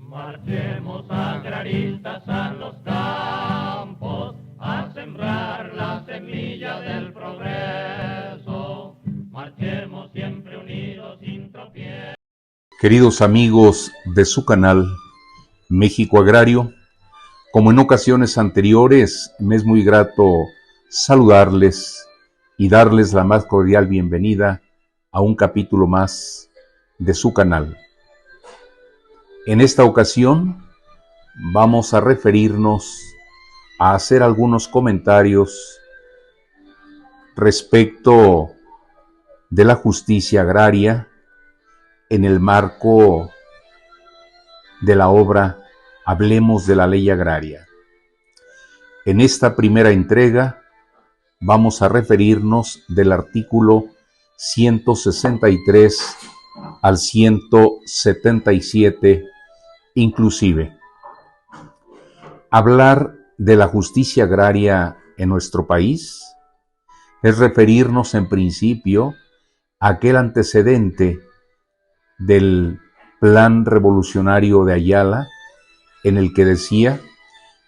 Marchemos agraristas a los campos a sembrar la semilla del progreso. Marchemos siempre unidos sin tropiezo. Queridos amigos de su canal México Agrario, como en ocasiones anteriores, me es muy grato saludarles y darles la más cordial bienvenida a un capítulo más de su canal. En esta ocasión vamos a referirnos a hacer algunos comentarios respecto de la justicia agraria en el marco de la obra Hablemos de la Ley Agraria. En esta primera entrega vamos a referirnos del artículo 163 al 177 inclusive. Hablar de la justicia agraria en nuestro país es referirnos en principio a aquel antecedente del plan revolucionario de Ayala, en el que decía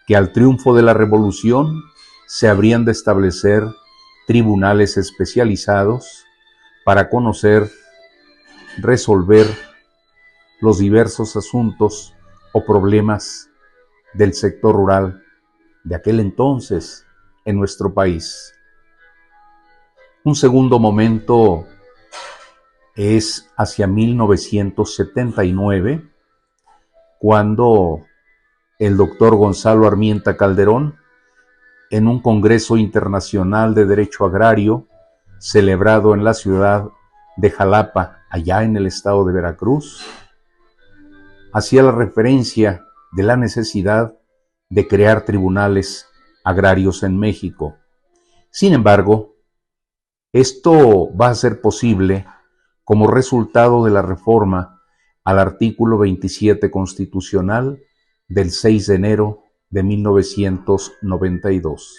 que al triunfo de la revolución se habrían de establecer tribunales especializados para conocer, resolver los diversos asuntos o problemas del sector rural de aquel entonces en nuestro país. Un segundo momento es hacia 1979, cuando el doctor Gonzalo Armienta Calderón, en un Congreso Internacional de Derecho Agrario, celebrado en la ciudad de Jalapa, allá en el estado de Veracruz, hacía la referencia de la necesidad de crear tribunales agrarios en México. Sin embargo, esto va a ser posible como resultado de la reforma al artículo 27 constitucional del 6 de enero de 1992.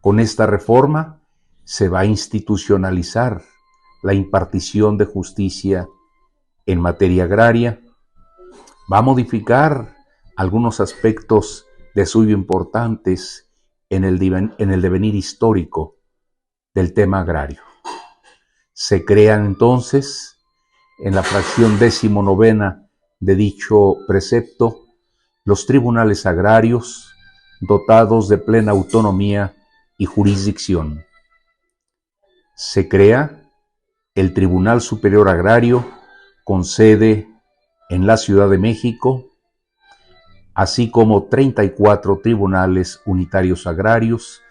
Con esta reforma se va a institucionalizar la impartición de justicia en materia agraria, va a modificar algunos aspectos de suyo importantes en el devenir histórico del tema agrario. Se crean entonces, en la fracción 19ª de dicho precepto, los tribunales agrarios dotados de plena autonomía y jurisdicción. Se crea el Tribunal Superior Agrario con sede en la Ciudad de México, así como 34 tribunales unitarios agrarios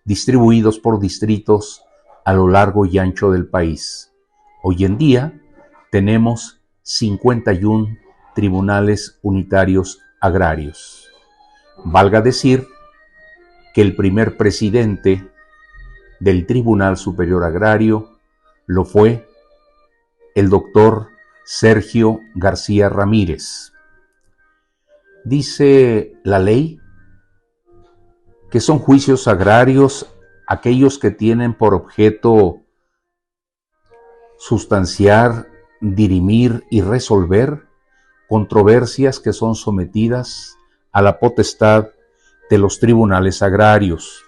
distribuidos por distritos a lo largo y ancho del país. Hoy en día tenemos 51 tribunales unitarios agrarios. Valga decir que el primer presidente del Tribunal Superior Agrario lo fue el doctor Sergio García Ramírez. Dice la ley que son juicios agrarios aquellos que tienen por objeto sustanciar, dirimir y resolver controversias que son sometidas a la potestad de los tribunales agrarios.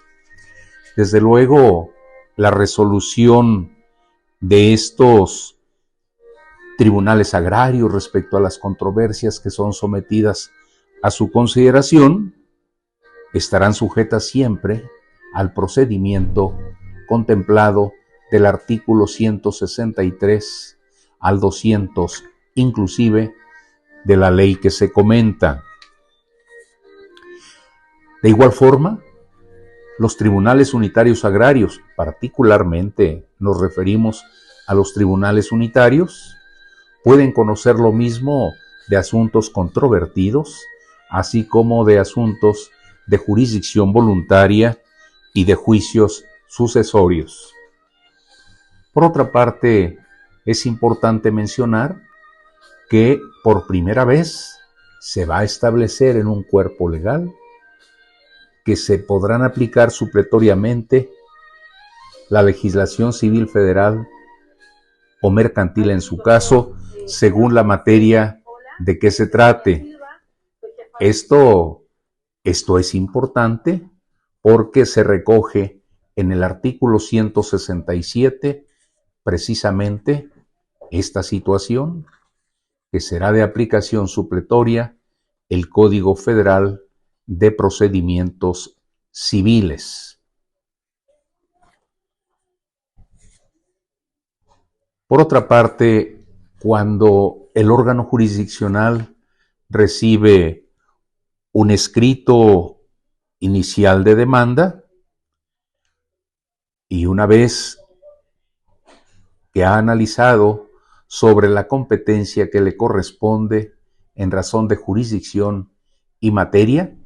Desde luego, la resolución de estos tribunales agrarios respecto a las controversias que son sometidas a su consideración estarán sujetas siempre al procedimiento contemplado del artículo 163 al 200, inclusive de la ley que se comenta. De igual forma, los tribunales unitarios agrarios, particularmente nos referimos a los tribunales unitarios, pueden conocer lo mismo de asuntos controvertidos, así como de asuntos de jurisdicción voluntaria y de juicios sucesorios. Por otra parte, es importante mencionar que por primera vez se va a establecer en un cuerpo legal que se podrán aplicar supletoriamente la legislación civil federal o mercantil en su caso, según la materia de qué se trate. Esto es importante porque se recoge en el artículo 167 precisamente esta situación, que será de aplicación supletoria el Código Federal de Procedimientos Civiles. Por otra parte, cuando el órgano jurisdiccional recibe un escrito inicial de demanda y una vez que ha analizado sobre la competencia que le corresponde en razón de jurisdicción y materia,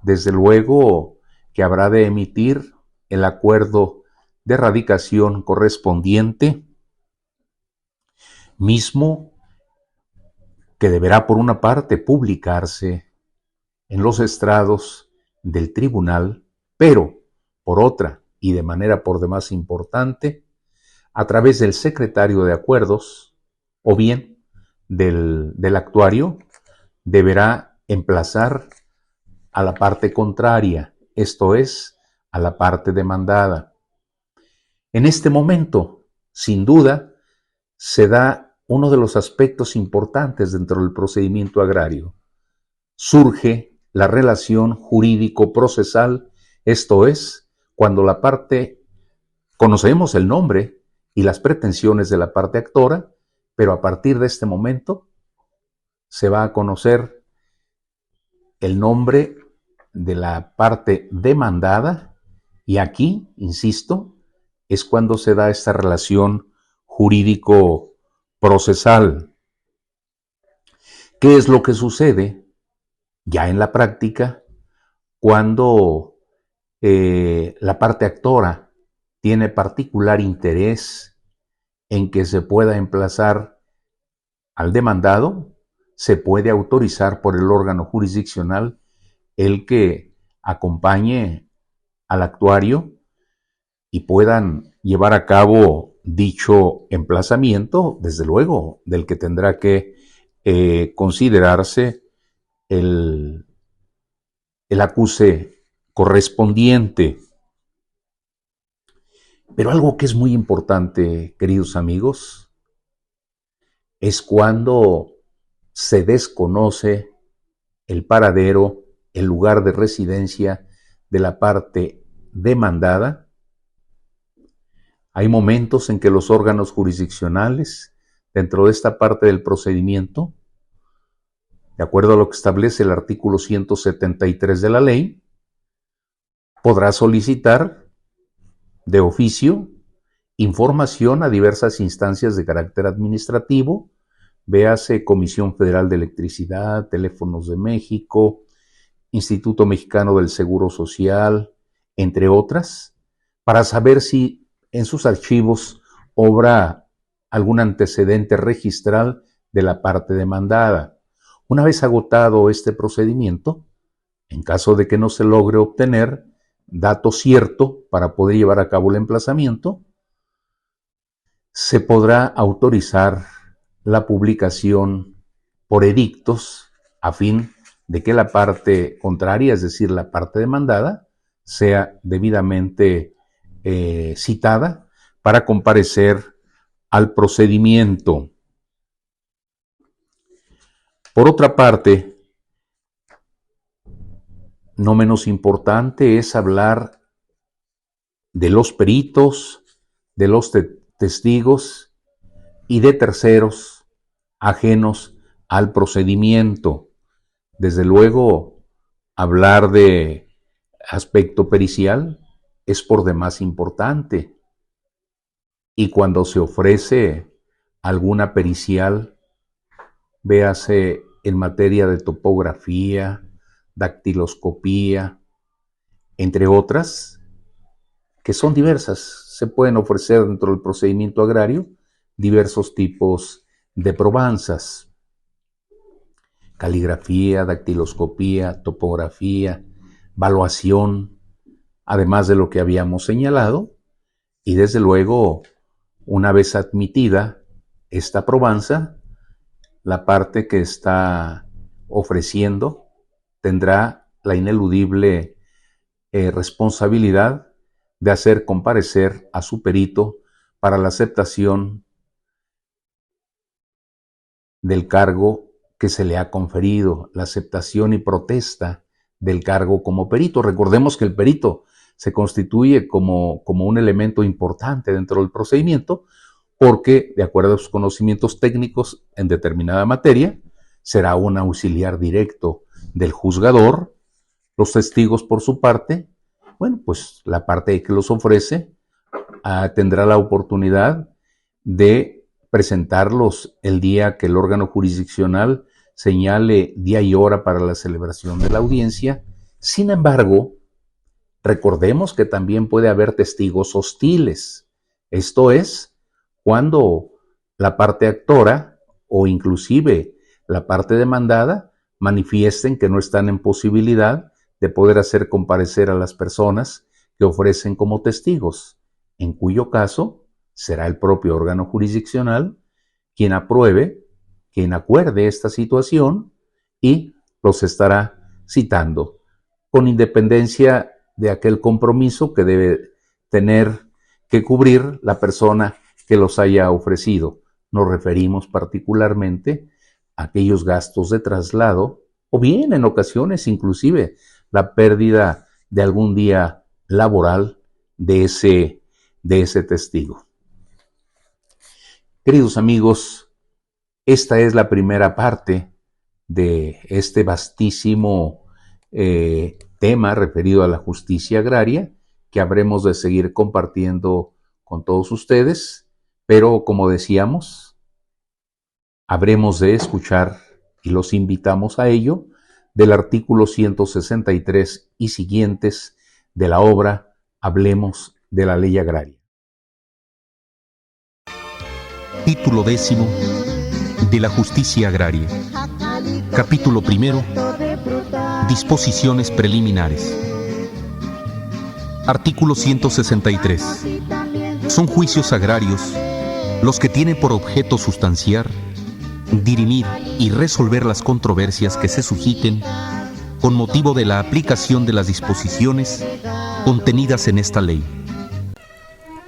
desde luego que habrá de emitir el acuerdo de radicación correspondiente, mismo que deberá por una parte publicarse en los estrados del tribunal, pero por otra y de manera por demás importante, a través del secretario de acuerdos o bien del actuario, deberá emplazar a la parte contraria, esto es, a la parte demandada. En este momento, sin duda, se da uno de los aspectos importantes dentro del procedimiento agrario. Surge la relación jurídico-procesal, esto es, cuando la parte, conocemos el nombre y las pretensiones de la parte actora, pero a partir de este momento se va a conocer el nombre de la parte demandada y aquí, insisto, es cuando se da esta relación jurídico-procesal. ¿Qué es lo que sucede ya en la práctica cuando la parte actora tiene particular interés en que se pueda emplazar al demandado? Se puede autorizar por el órgano jurisdiccional el que acompañe al actuario y puedan llevar a cabo dicho emplazamiento, desde luego, del que tendrá que considerarse el acuse correspondiente. Pero algo que es muy importante, queridos amigos, es cuando se desconoce el paradero, el lugar de residencia de la parte demandada. Hay momentos en que los órganos jurisdiccionales, dentro de esta parte del procedimiento, de acuerdo a lo que establece el artículo 173 de la ley, podrá solicitar de oficio información a diversas instancias de carácter administrativo, véase Comisión Federal de Electricidad, Teléfonos de México, Instituto Mexicano del Seguro Social, entre otras, para saber si en sus archivos obra algún antecedente registral de la parte demandada. Una vez agotado este procedimiento, en caso de que no se logre obtener dato cierto para poder llevar a cabo el emplazamiento, se podrá autorizar la publicación por edictos a fin de que la parte contraria, es decir, la parte demandada, sea debidamente citada para comparecer al procedimiento. Por otra parte, no menos importante es hablar de los peritos, de los testigos y de terceros ajenos al procedimiento. Desde luego, hablar de aspecto pericial es por demás importante. Y cuando se ofrece alguna pericial, véase en materia de topografía, dactiloscopía, entre otras, que son diversas, se pueden ofrecer dentro del procedimiento agrario diversos tipos de probanzas: caligrafía, dactiloscopía, topografía, valuación, además de lo que habíamos señalado, y desde luego, una vez admitida esta probanza, la parte que está ofreciendo tendrá la ineludible responsabilidad de hacer comparecer a su perito para la aceptación del cargo que se le ha conferido, la aceptación y protesta del cargo como perito. Recordemos que el perito se constituye como un elemento importante dentro del procedimiento porque, de acuerdo a sus conocimientos técnicos en determinada materia, será un auxiliar directo del juzgador. Los testigos, por su parte, bueno, pues la parte que los ofrece tendrá la oportunidad de presentarlos el día que el órgano jurisdiccional señale día y hora para la celebración de la audiencia. Sin embargo, recordemos que también puede haber testigos hostiles. Esto es, cuando la parte actora o inclusive la parte demandada manifiesten que no están en posibilidad de poder hacer comparecer a las personas que ofrecen como testigos, en cuyo caso será el propio órgano jurisdiccional quien apruebe, quien acuerde esta situación y los estará citando, con independencia de aquel compromiso que debe tener que cubrir la persona que los haya ofrecido. Nos referimos particularmente a aquellos gastos de traslado o bien en ocasiones inclusive la pérdida de algún día laboral de ese testigo. Queridos amigos, esta es la primera parte de este vastísimo tema referido a la justicia agraria que habremos de seguir compartiendo con todos ustedes, pero como decíamos, habremos de escuchar y los invitamos a ello del artículo 163 y siguientes de la obra Hablemos de la Ley Agraria. Título 10 de la Justicia Agraria. Capítulo 1. Disposiciones preliminares. Artículo 163. Son juicios agrarios los que tienen por objeto sustanciar, dirimir y resolver las controversias que se susciten con motivo de la aplicación de las disposiciones contenidas en esta ley.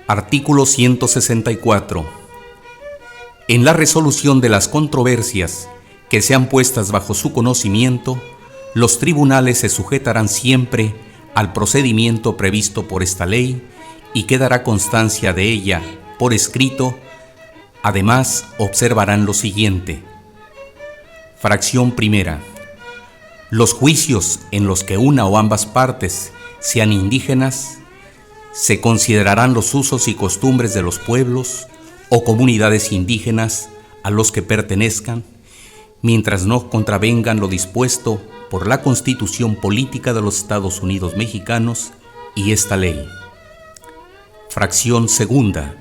Artículo 164. En la resolución de las controversias que sean puestas bajo su conocimiento, los tribunales se sujetarán siempre al procedimiento previsto por esta ley y quedará constancia de ella por escrito. Además, observarán lo siguiente. Fracción primera. Los juicios en los que una o ambas partes sean indígenas se considerarán los usos y costumbres de los pueblos o comunidades indígenas a los que pertenezcan, mientras no contravengan lo dispuesto por la Constitución Política de los Estados Unidos Mexicanos y esta ley. Fracción segunda.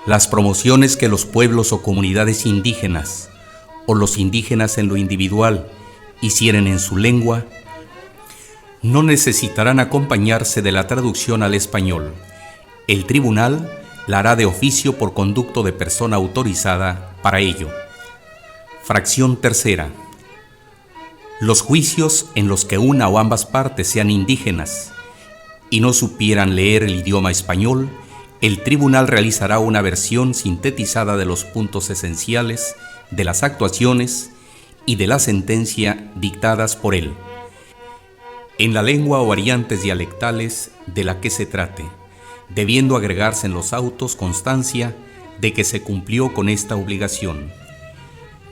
Las promociones que los pueblos o comunidades indígenas o los indígenas en lo individual hicieren en su lengua no necesitarán acompañarse de la traducción al español. El tribunal la hará de oficio por conducto de persona autorizada para ello. Fracción tercera. Los juicios en los que una o ambas partes sean indígenas y no supieran leer el idioma español, el tribunal realizará una versión sintetizada de los puntos esenciales de las actuaciones y de la sentencia dictadas por él, en la lengua o variantes dialectales de la que se trate, debiendo agregarse en los autos constancia de que se cumplió con esta obligación.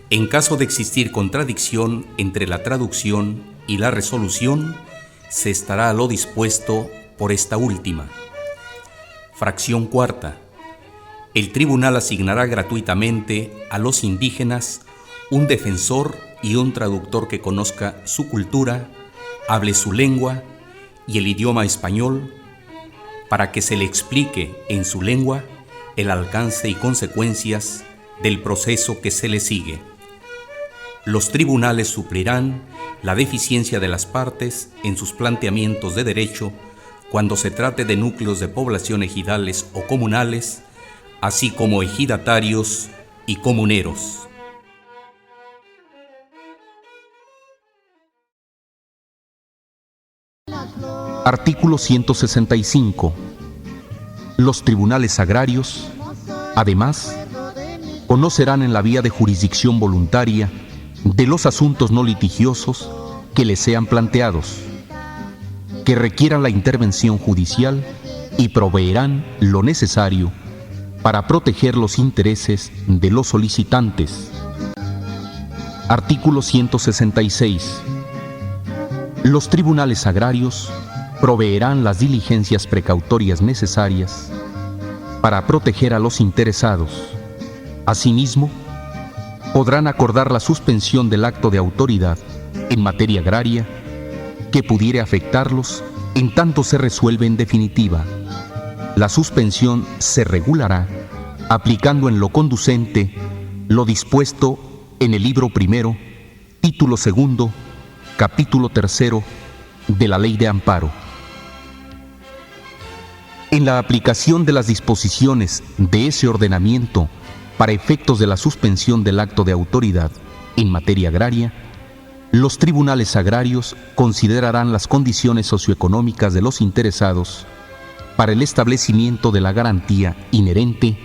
En caso de existir contradicción entre la traducción y la resolución, se estará a lo dispuesto por esta última. Fracción cuarta. El tribunal asignará gratuitamente a los indígenas un defensor y un traductor que conozca su cultura, hable su lengua y el idioma español, para que se le explique en su lengua el alcance y consecuencias del proceso que se le sigue. Los tribunales suplirán la deficiencia de las partes en sus planteamientos de derecho cuando se trate de núcleos de población ejidales o comunales, así como ejidatarios y comuneros. Artículo 165. Los tribunales agrarios, además, conocerán en la vía de jurisdicción voluntaria de los asuntos no litigiosos que les sean planteados, que requieran la intervención judicial y proveerán lo necesario para proteger los intereses de los solicitantes. Artículo 166. Los tribunales agrarios proveerán las diligencias precautorias necesarias para proteger a los interesados. Asimismo, podrán acordar la suspensión del acto de autoridad en materia agraria que pudiere afectarlos en tanto se resuelve en definitiva. La suspensión se regulará aplicando en lo conducente lo dispuesto en el libro primero, título segundo, capítulo tercero de la Ley de Amparo. En la aplicación de las disposiciones de ese ordenamiento para efectos de la suspensión del acto de autoridad en materia agraria, los tribunales agrarios considerarán las condiciones socioeconómicas de los interesados para el establecimiento de la garantía inherente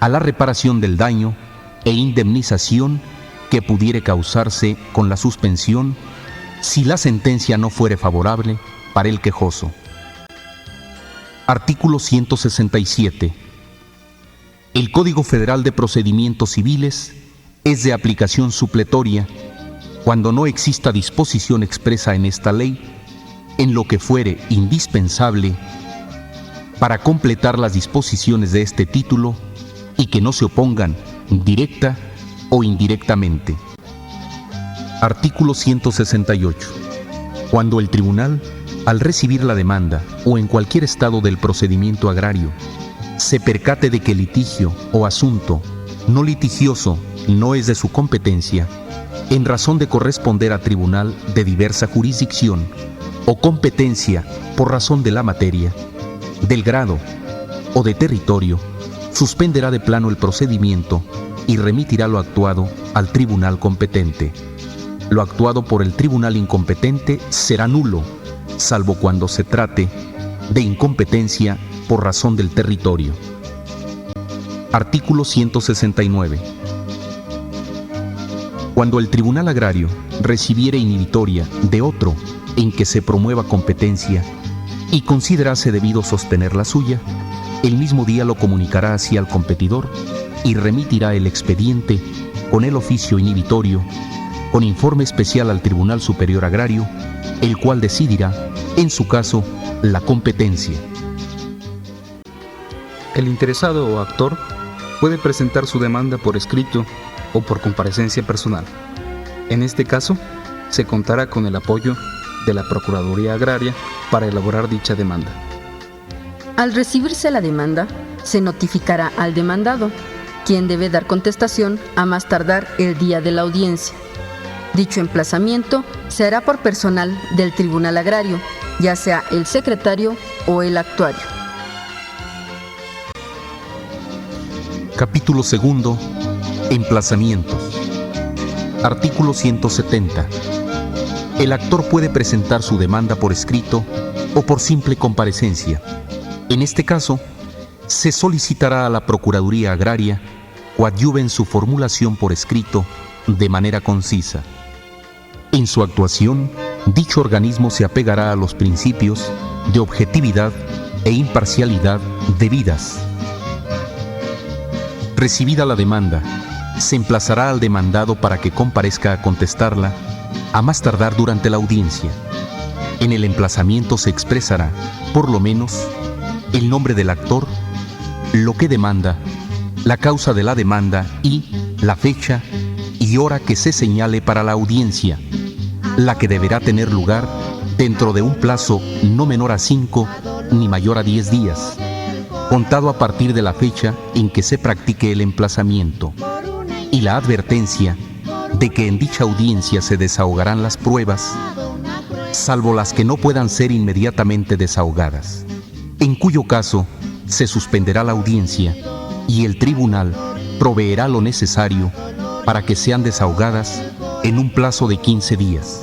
a la reparación del daño e indemnización que pudiere causarse con la suspensión si la sentencia no fuere favorable para el quejoso. Artículo 167. El Código Federal de Procedimientos Civiles es de aplicación supletoria cuando no exista disposición expresa en esta ley en lo que fuere indispensable para completar las disposiciones de este título y que no se opongan directa o indirectamente. Artículo 168. Cuando el tribunal, al recibir la demanda o en cualquier estado del procedimiento agrario, se percate de que el litigio o asunto no litigioso no es de su competencia, en razón de corresponder a tribunal de diversa jurisdicción o competencia por razón de la materia, del grado o de territorio, suspenderá de plano el procedimiento y remitirá lo actuado al tribunal competente. Lo actuado por el tribunal incompetente será nulo, salvo cuando se trate de incompetencia por razón del territorio. Artículo 169. Cuando el tribunal agrario recibiere inhibitoria de otro en que se promueva competencia y considerase debido sostener la suya, el mismo día lo comunicará así al competidor y remitirá el expediente con el oficio inhibitorio, con informe especial al Tribunal Superior Agrario, el cual decidirá, en su caso, la competencia. El interesado o actor puede presentar su demanda por escrito o por comparecencia personal. En este caso, se contará con el apoyo de la Procuraduría Agraria para elaborar dicha demanda. Al recibirse la demanda, se notificará al demandado, quien debe dar contestación a más tardar el día de la audiencia. Dicho emplazamiento se hará por personal del Tribunal Agrario, ya sea el secretario o el actuario. Capítulo segundo. Emplazamientos. Artículo 170. El actor puede presentar su demanda por escrito o por simple comparecencia. En este caso, se solicitará a la Procuraduría Agraria coadyuve en su formulación por escrito de manera concisa. En su actuación, dicho organismo se apegará a los principios de objetividad e imparcialidad debidas. Recibida la demanda, se emplazará al demandado para que comparezca a contestarla, a más tardar durante la audiencia. En el emplazamiento se expresará, por lo menos, el nombre del actor, lo que demanda, la causa de la demanda y la fecha y hora que se señale para la audiencia, la que deberá tener lugar dentro de un plazo no menor a 5 ni mayor a 10 días, contado a partir de la fecha en que se practique el emplazamiento, y la advertencia de que en dicha audiencia se desahogarán las pruebas, salvo las que no puedan ser inmediatamente desahogadas, en cuyo caso se suspenderá la audiencia y el tribunal proveerá lo necesario para que sean desahogadas en un plazo de 15 días.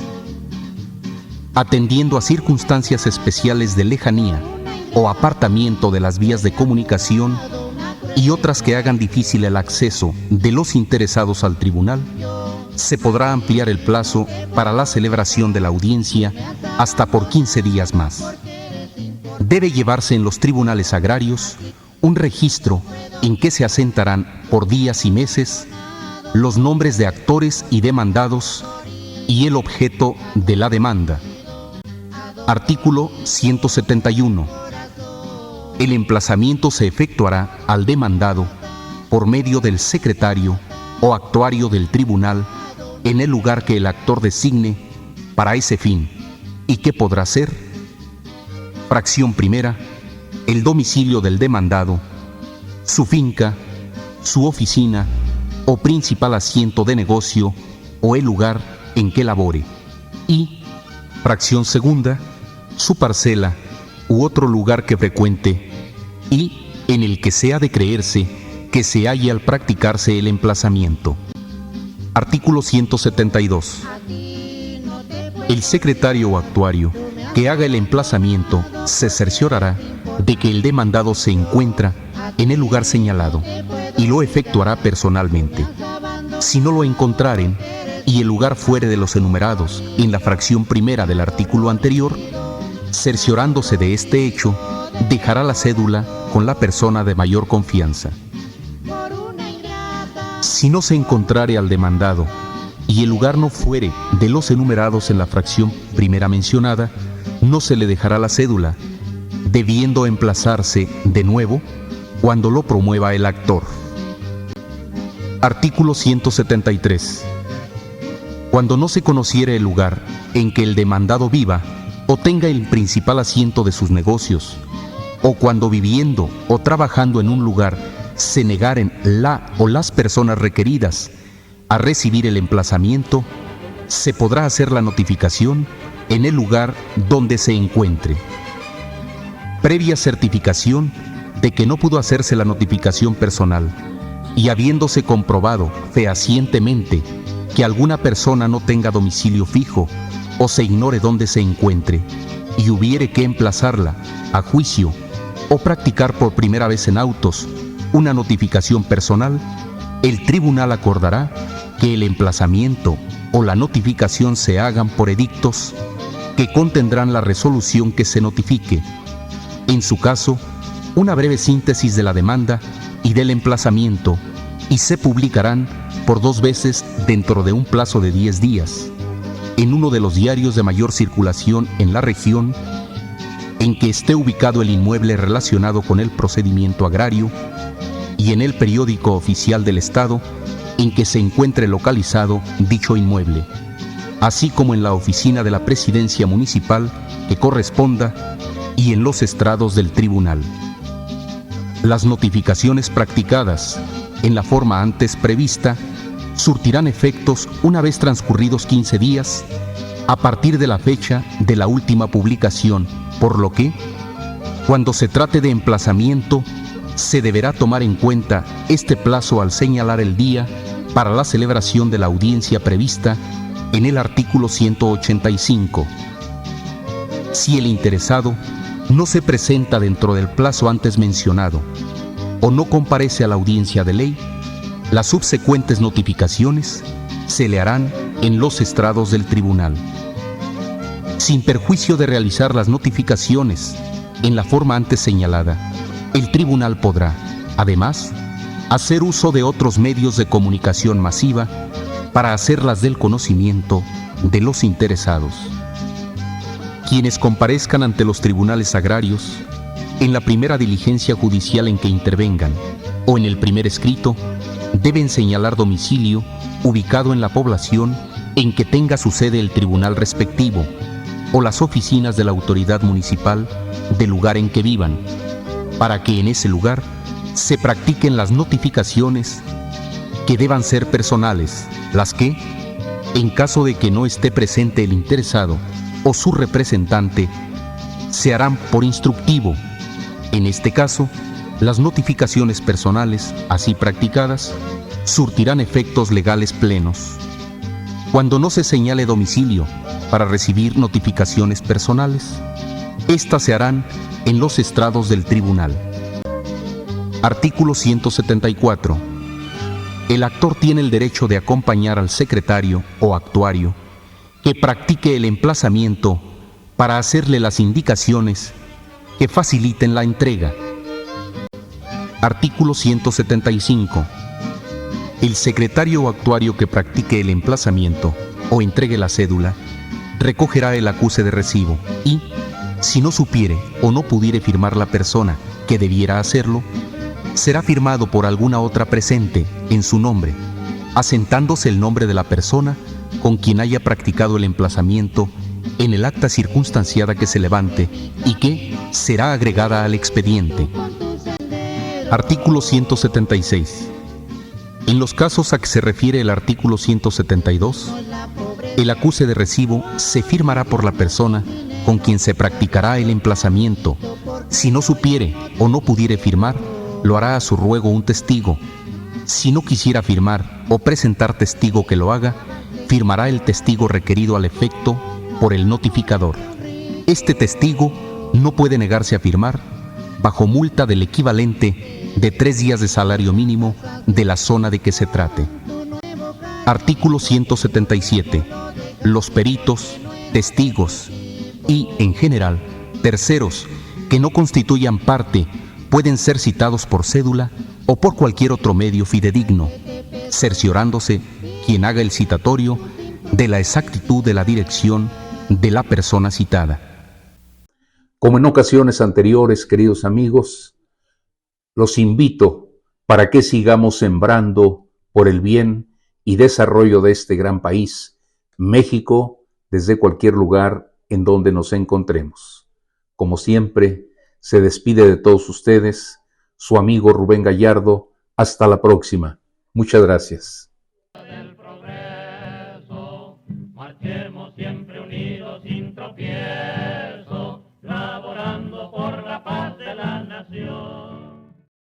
atendiendo a circunstancias especiales de lejanía o apartamiento de las vías de comunicación y otras que hagan difícil el acceso de los interesados al tribunal, se podrá ampliar el plazo para la celebración de la audiencia hasta por 15 días más. Debe llevarse en los tribunales agrarios un registro en que se asentarán por días y meses los nombres de actores y demandados y el objeto de la demanda. Artículo 171. El emplazamiento se efectuará al demandado por medio del secretario o actuario del tribunal en el lugar que el actor designe para ese fin y que podrá ser: fracción primera, el domicilio del demandado, su finca, su oficina o principal asiento de negocio o el lugar en que labore, y fracción segunda, su parcela u otro lugar que frecuente y en el que sea de creerse que se halle al practicarse el emplazamiento. Artículo 172. El secretario o actuario que haga el emplazamiento se cerciorará de que el demandado se encuentra en el lugar señalado y lo efectuará personalmente. Si no lo encontraren y el lugar fuere de los enumerados en la fracción primera del artículo anterior, cerciorándose de este hecho, dejará la cédula con la persona de mayor confianza. Si no se encontrare al demandado y el lugar no fuere de los enumerados en la fracción primera mencionada, no se le dejará la cédula, debiendo emplazarse de nuevo cuando lo promueva el actor. Artículo 173. Cuando no se conociere el lugar en que el demandado viva o tenga el principal asiento de sus negocios, o cuando viviendo o trabajando en un lugar se negaren la o las personas requeridas a recibir el emplazamiento, se podrá hacer la notificación en el lugar donde se encuentre. Previa certificación de que no pudo hacerse la notificación personal y habiéndose comprobado fehacientemente que alguna persona no tenga domicilio fijo o se ignore dónde se encuentre y hubiere que emplazarla a juicio o practicar por primera vez en autos una notificación personal, el tribunal acordará que el emplazamiento o la notificación se hagan por edictos que contendrán la resolución que se notifique. En su caso, una breve síntesis de la demanda y del emplazamiento, y se publicarán por 2 veces dentro de un plazo de 10 días, en uno de los diarios de mayor circulación en la región en que esté ubicado el inmueble relacionado con el procedimiento agrario y en el periódico oficial del Estado en que se encuentre localizado dicho inmueble, así como en la oficina de la presidencia municipal que corresponda y en los estrados del tribunal. Las notificaciones practicadas en la forma antes prevista surtirán efectos una vez transcurridos 15 días a partir de la fecha de la última publicación, por lo que, cuando se trate de emplazamiento, se deberá tomar en cuenta este plazo al señalar el día para la celebración de la audiencia prevista en el artículo 185. Si el interesado no se presenta dentro del plazo antes mencionado o no comparece a la audiencia de ley, las subsecuentes notificaciones se le harán en los estrados del tribunal. Sin perjuicio de realizar las notificaciones en la forma antes señalada, el tribunal podrá, además, hacer uso de otros medios de comunicación masiva para hacerlas del conocimiento de los interesados. Quienes comparezcan ante los tribunales agrarios, en la primera diligencia judicial en que intervengan o en el primer escrito, deben señalar domicilio ubicado en la población en que tenga su sede el tribunal respectivo o las oficinas de la autoridad municipal del lugar en que vivan, para que en ese lugar se practiquen las notificaciones que deban ser personales, las que, en caso de que no esté presente el interesado o su representante, se harán por instructivo. En este caso, las notificaciones personales, así practicadas, surtirán efectos legales plenos. cuando no se señale domicilio para recibir notificaciones personales. Estas se harán en los estrados del tribunal. Artículo 174. El actor tiene el derecho de acompañar al secretario o actuario que practique el emplazamiento para hacerle las indicaciones que faciliten la entrega. Artículo 175. El secretario o actuario que practique el emplazamiento o entregue la cédula recogerá el acuse de recibo y, si no supiere o no pudiere firmar la persona que debiera hacerlo, será firmado por alguna otra presente en su nombre, asentándose el nombre de la persona con quien haya practicado el emplazamiento en el acta circunstanciada que se levante y que será agregada al expediente. Artículo 176. En los casos a que se refiere el artículo 172, el acuse de recibo se firmará por la persona con quien se practicará el emplazamiento. Si no supiere o no pudiere firmar, lo hará a su ruego un testigo. Si no quisiera firmar o presentar testigo que lo haga, firmará el testigo requerido al efecto por el notificador. Este testigo no puede negarse a firmar bajo multa del equivalente de 3 días de salario mínimo de la zona de que se trate. Artículo 177. Los peritos, testigos y, en general, terceros que no constituyan parte pueden ser citados por cédula o por cualquier otro medio fidedigno, cerciorándose quien haga el citatorio de la exactitud de la dirección de la persona citada. Como en ocasiones anteriores, queridos amigos, los invito para que sigamos sembrando por el bien y desarrollo de este gran país, México, desde cualquier lugar en donde nos encontremos. Como siempre, se despide de todos ustedes su amigo Rubén Gallardo. Hasta la próxima. Muchas gracias. Marchemos siempre unidos sin tropiezo.